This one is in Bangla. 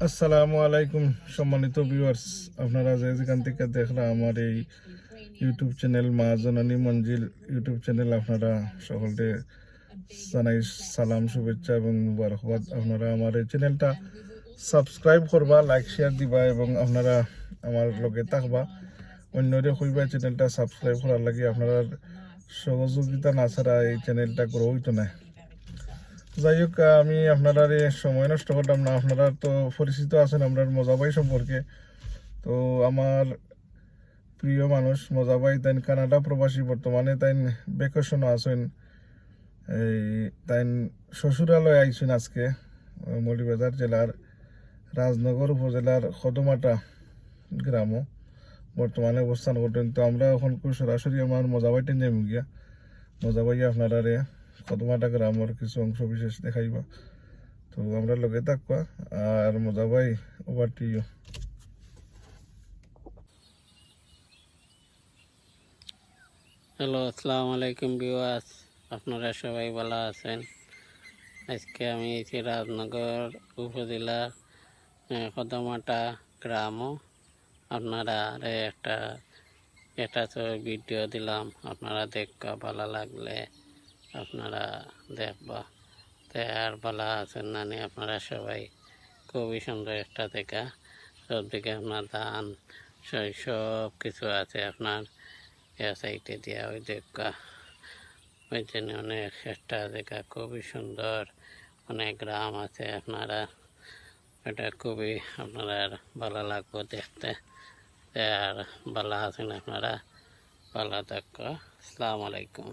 আসসালামু আলাইকুম সম্মানিত ভিউয়ার্স, আপনারা যেখান থেকে দেখলাম আমার এই ইউটিউব চ্যানেল মা জননী মঞ্জিল ইউটিউব চ্যানেল, আপনারা সকলকে জানাই সালাম, শুভেচ্ছা এবং মুবারকবাদ। আপনারা আমার এই চ্যানেলটা সাবস্ক্রাইব করবা, লাইক শেয়ার দিবা এবং আপনারা আমার লগে থাকবা। অন্যরে কইবা চ্যানেলটা সাবস্ক্রাইব করার লাগে, আপনারা সহযোগিতা না ছাড়া এই চ্যানেলটা গ্রো হইতো না। যাই হোক, আমি আপনারা সময় নষ্ট করলাম না। আপনারা তো পরিচিত আছেন আমরা মজা ভাই সম্পর্কে। তো আমার প্রিয় মানুষ মজা ভাই, তাই কানাডা প্রবাসী, বর্তমানে তাই ভ্যাকেশনও আছেন। এই তাই শ্বশুরালয় আইছেন আজকে মৌলভীবাজার জেলার রাজনগর উপজেলার খদমাটা গ্রামও বর্তমানে অবস্থান করতেন। তো আমরা এখন সরাসরি আমার মজা ভাই টেন যাইম গিয়া। মজা ভাই আপনারা খদমাটা গ্রামের কিছু অংশ বিশেষ দেখাইবা। তো আমরা লগে থাকবা। আর মজা ভাই, ওভার টু ইউ। হ্যালো, আসসালামু আলাইকুম ভিউয়ার্স, আপনারা সবাই ভালো আছেন। আজকে আমি এসেছি রাজনগর উপজেলার কদমাটা গ্রামও। আপনারা একটা ভিডিও দিলাম, আপনারা দেখবা, ভালো লাগলে আপনারা দেখবা। আর ভালো আছেন নানি আপনারা সবাই? খুবই সুন্দর একটা দেখা, সবদিকে আপনার ধান সব কিছু আছে আপনার সাইডে দিয়া। ওই দেখা ওই জন্য অনেক একটা জায়গা খুবই সুন্দর, অনেক গ্রাম আছে আপনারা, এটা খুবই আপনারা ভালো লাগবে দেখতে। আর ভালো আছেন আপনারা? ভালো থাকো। আসসালামু আলাইকুম।